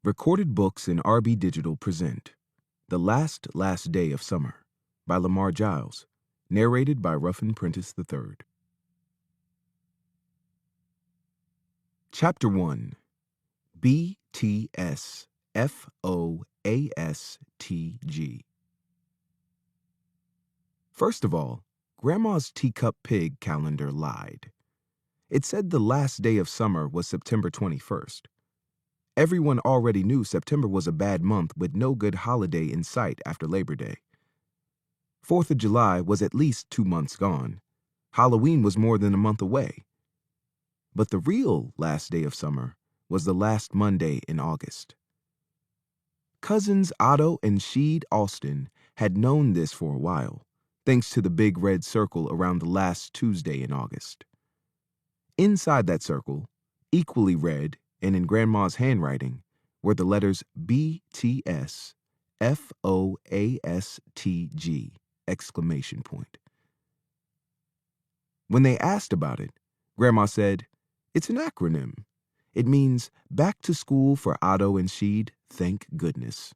Recorded Books and RB Digital present The Last Day of Summer by Lamar Giles, narrated by Ruffin Prentice III. Chapter 1. BTS FOASTG. First of all, Grandma's teacup pig calendar lied. It said the last day of summer was September 21st. Everyone already knew September was a bad month with no good holiday in sight after Labor Day. 4th of July was at least 2 months gone. Halloween was more than a month away. But the real last day of summer was the last Monday in August. Cousins Otto and Sheed Alston had known this for a while, thanks to the big red circle around the last Tuesday in August. Inside that circle, equally red and in Grandma's handwriting, were the letters BTS FOASTG! When they asked about it, Grandma said, "It's an acronym. It means back to school for Otto and Sheed, thank goodness."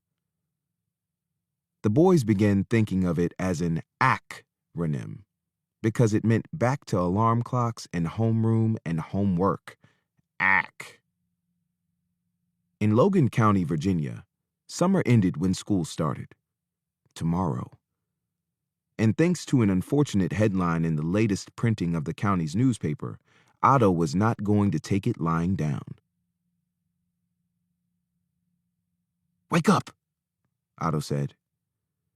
The boys began thinking of it as an acronym because it meant back to alarm clocks and homeroom and homework. Ac. In Logan County, Virginia, summer ended when school started. Tomorrow. And thanks to an unfortunate headline in the latest printing of the county's newspaper, Otto was not going to take it lying down. "Wake up," Otto said.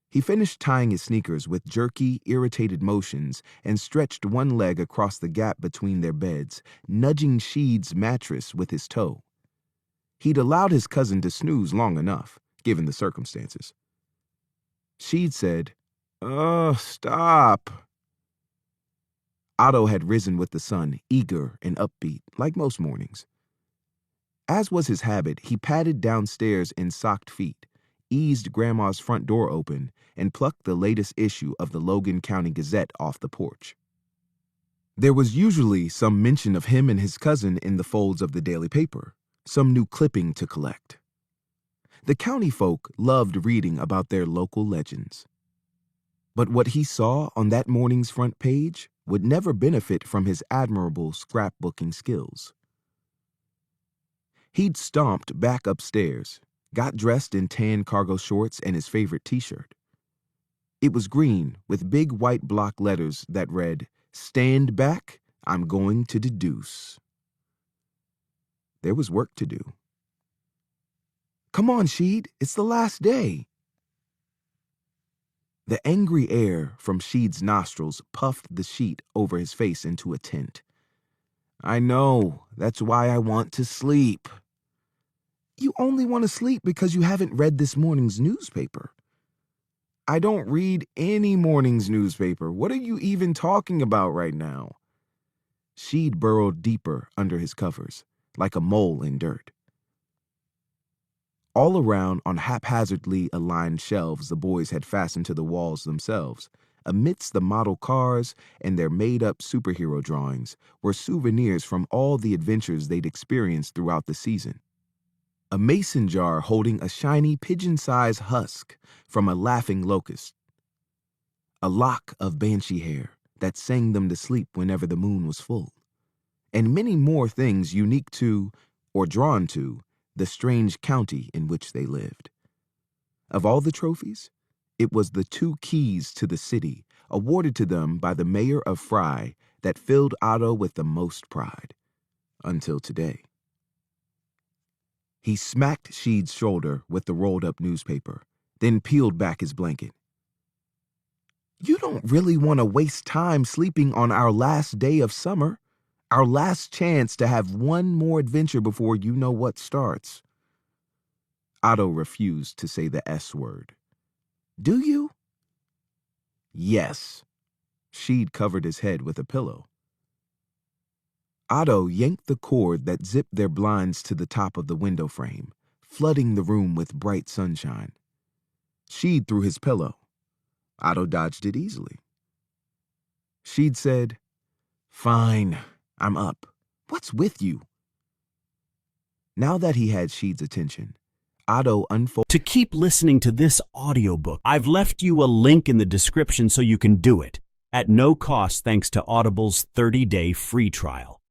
He finished tying his sneakers with jerky, irritated motions and stretched one leg across the gap between their beds, nudging Sheed's mattress with his toe. He'd allowed his cousin to snooze long enough, given the circumstances. Sheed said, Stop." Otto had risen with the sun, eager and upbeat, like most mornings. As was his habit, he padded downstairs in socked feet, eased Grandma's front door open, and plucked the latest issue of the Logan County Gazette off the porch. There was usually some mention of him and his cousin in the folds of the daily paper, some new clipping to collect. The county folk loved reading about their local legends. But what he saw on that morning's front page would never benefit from his admirable scrapbooking skills. He'd stomped back upstairs, got dressed in tan cargo shorts and his favorite t-shirt. It was green with big white block letters that read, "Stand back, I'm going to deduce." There was work to do. "Come on, Sheed, it's the last day." The angry air from Sheed's nostrils puffed the sheet over his face into a tent. "I know, that's why I want to sleep." "You only want to sleep because you haven't read this morning's newspaper." "I don't read any morning's newspaper. What are you even talking about right now?" Sheed burrowed deeper under his covers, like a mole in dirt. All around on haphazardly aligned shelves the boys had fastened to the walls themselves, amidst the model cars and their made-up superhero drawings, were souvenirs from all the adventures they'd experienced throughout the season. A mason jar holding a shiny pigeon-sized husk from a laughing locust. A lock of banshee hair that sang them to sleep whenever the moon was full. And many more things unique to, or drawn to, the strange county in which they lived. Of all the trophies, it was the 2 keys to the city awarded to them by the mayor of Fry that filled Otto with the most pride. Until today. He smacked Sheed's shoulder with the rolled-up newspaper, then peeled back his blanket. "You don't really want to waste time sleeping on our last day of summer, our last chance to have one more adventure before you know what starts." Otto refused to say the S word. "Do you?" "Yes." Sheed covered his head with a pillow. Otto yanked the cord that zipped their blinds to the top of the window frame, flooding the room with bright sunshine. Sheed threw his pillow. Otto dodged it easily. Sheed said, "Fine, I'm up. What's with you?" Now that he had Sheed's attention, Otto unfolded. To keep listening to this audiobook, I've left you a link in the description so you can do it at no cost thanks to Audible's 30-day free trial.